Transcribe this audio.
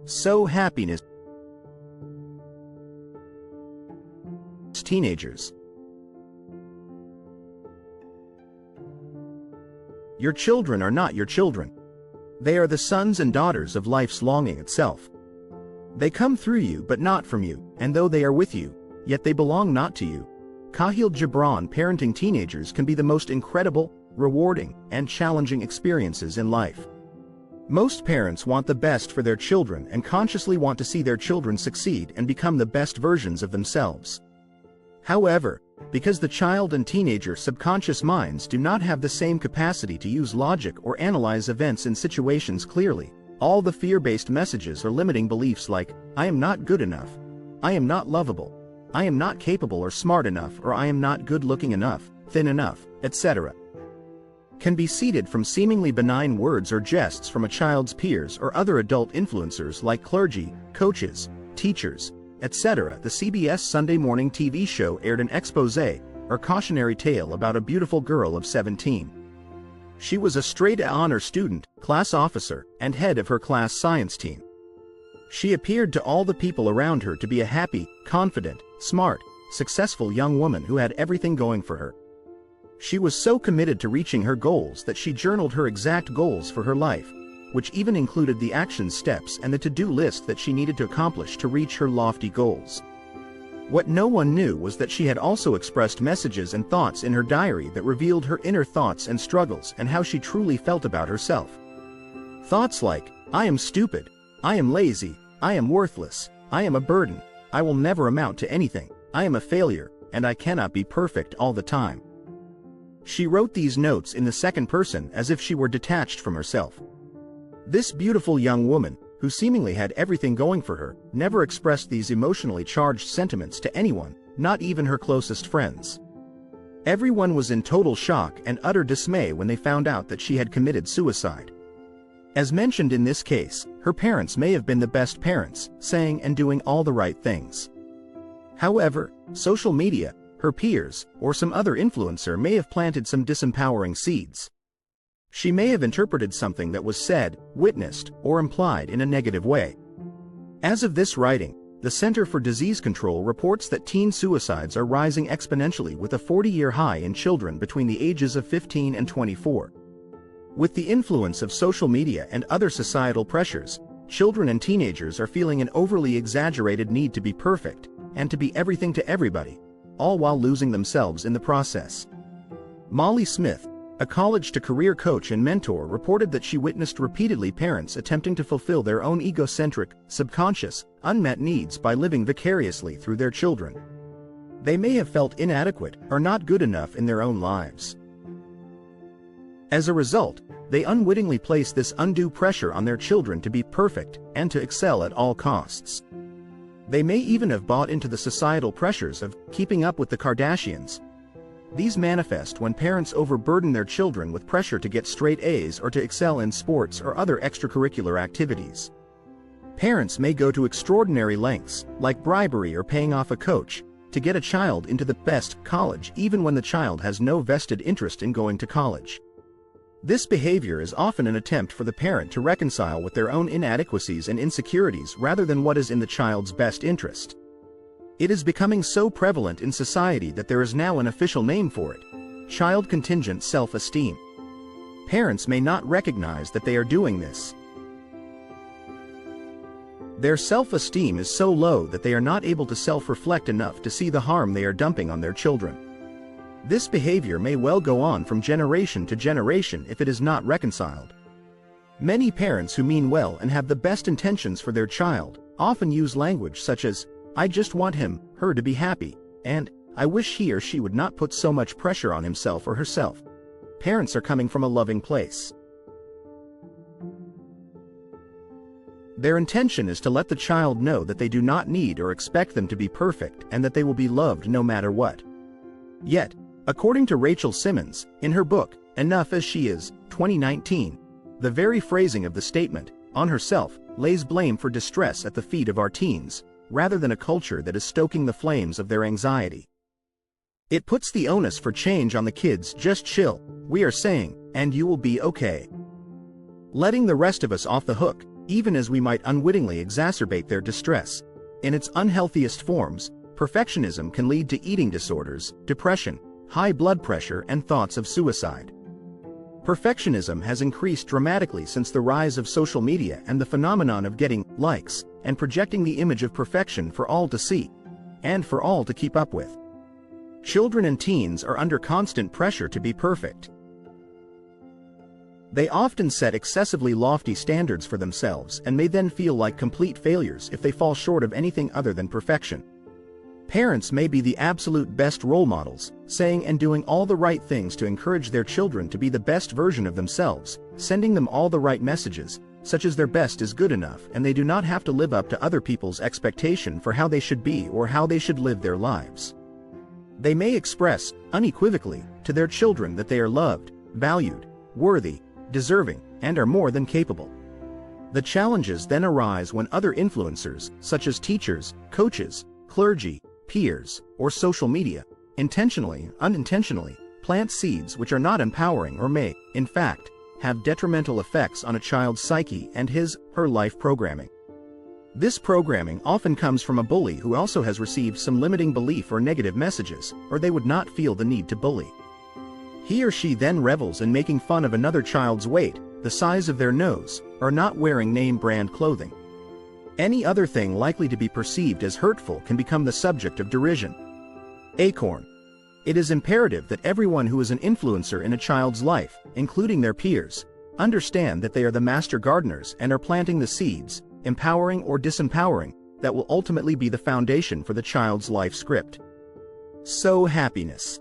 So happiness. Teenagers. Your children are not your children. They are the sons and daughters of life's longing itself. They come through you but not from you, and though they are with you, yet they belong not to you. Khalil Gibran. Parenting teenagers can be the most incredible, rewarding, and challenging experiences in life. Most parents want the best for their children and consciously want to see their children succeed and become the best versions of themselves. However, because the child and teenager subconscious minds do not have the same capacity to use logic or analyze events and situations clearly, all the fear-based messages or limiting beliefs like, I am not good enough, I am not lovable, I am not capable or smart enough, or I am not good-looking enough, thin enough, etc., can be seeded from seemingly benign words or jests from a child's peers or other adult influencers like clergy, coaches, teachers, etc. The CBS Sunday morning TV show aired an exposé, or cautionary tale about a beautiful girl of 17. She was a straight A honor student, class officer, and head of her class science team. She appeared to all the people around her to be a happy, confident, smart, successful young woman who had everything going for her. She was so committed to reaching her goals that she journaled her exact goals for her life, which even included the action steps and the to-do list that she needed to accomplish to reach her lofty goals. What no one knew was that she had also expressed messages and thoughts in her diary that revealed her inner thoughts and struggles and how she truly felt about herself. Thoughts like, I am stupid, I am lazy, I am worthless, I am a burden, I will never amount to anything, I am a failure, and I cannot be perfect all the time. She wrote these notes in the second person as if she were detached from herself. This beautiful young woman, who seemingly had everything going for her, never expressed these emotionally charged sentiments to anyone, not even her closest friends. Everyone was in total shock and utter dismay when they found out that she had committed suicide. As mentioned in this case, her parents may have been the best parents, saying and doing all the right things. However, social media, her peers, or some other influencer may have planted some disempowering seeds. She may have interpreted something that was said, witnessed, or implied in a negative way. As of this writing, the Center for Disease Control reports that teen suicides are rising exponentially with a 40-year high in children between the ages of 15 and 24. With the influence of social media and other societal pressures, children and teenagers are feeling an overly exaggerated need to be perfect, and to be everything to everybody, all while losing themselves in the process. Molly Smith, a college-to-career coach and mentor, reported that she witnessed repeatedly parents attempting to fulfill their own egocentric, subconscious, unmet needs by living vicariously through their children. They may have felt inadequate or not good enough in their own lives. As a result, they unwittingly place this undue pressure on their children to be perfect and to excel at all costs. They may even have bought into the societal pressures of keeping up with the Kardashians. These manifest when parents overburden their children with pressure to get straight A's or to excel in sports or other extracurricular activities. Parents may go to extraordinary lengths, like bribery or paying off a coach, to get a child into the best college even when the child has no vested interest in going to college. This behavior is often an attempt for the parent to reconcile with their own inadequacies and insecurities rather than what is in the child's best interest. It is becoming so prevalent in society that there is now an official name for it: child contingent self-esteem. Parents may not recognize that they are doing this. Their self-esteem is so low that they are not able to self-reflect enough to see the harm they are dumping on their children. This behavior may well go on from generation to generation if it is not reconciled. Many parents who mean well and have the best intentions for their child often use language such as, I just want him, her to be happy, and I wish he or she would not put so much pressure on himself or herself. Parents are coming from a loving place. Their intention is to let the child know that they do not need or expect them to be perfect and that they will be loved no matter what. Yet, according to Rachel Simmons, in her book, Enough as She Is, 2019, the very phrasing of the statement, on herself, lays blame for distress at the feet of our teens, rather than a culture that is stoking the flames of their anxiety. It puts the onus for change on the kids. Just chill, we are saying, and you will be okay. Letting the rest of us off the hook, even as we might unwittingly exacerbate their distress. In its unhealthiest forms, perfectionism can lead to eating disorders, depression, high blood pressure, and thoughts of suicide. Perfectionism has increased dramatically since the rise of social media and the phenomenon of getting likes and projecting the image of perfection for all to see, and for all to keep up with. Children and teens are under constant pressure to be perfect. They often set excessively lofty standards for themselves and may then feel like complete failures if they fall short of anything other than perfection. Parents may be the absolute best role models, saying and doing all the right things to encourage their children to be the best version of themselves, sending them all the right messages, such as their best is good enough and they do not have to live up to other people's expectation for how they should be or how they should live their lives. They may express, unequivocally, to their children that they are loved, valued, worthy, deserving, and are more than capable. The challenges then arise when other influencers, such as teachers, coaches, clergy, peers, or social media, intentionally, unintentionally, plant seeds which are not empowering or may, in fact, have detrimental effects on a child's psyche and his/her life programming. This programming often comes from a bully who also has received some limiting belief or negative messages, or they would not feel the need to bully. He or she then revels in making fun of another child's weight, the size of their nose, or not wearing name-brand clothing. Any other thing likely to be perceived as hurtful can become the subject of derision. Acorn. It is imperative that everyone who is an influencer in a child's life, including their peers, understand that they are the master gardeners and are planting the seeds, empowering or disempowering, that will ultimately be the foundation for the child's life script. Sow happiness.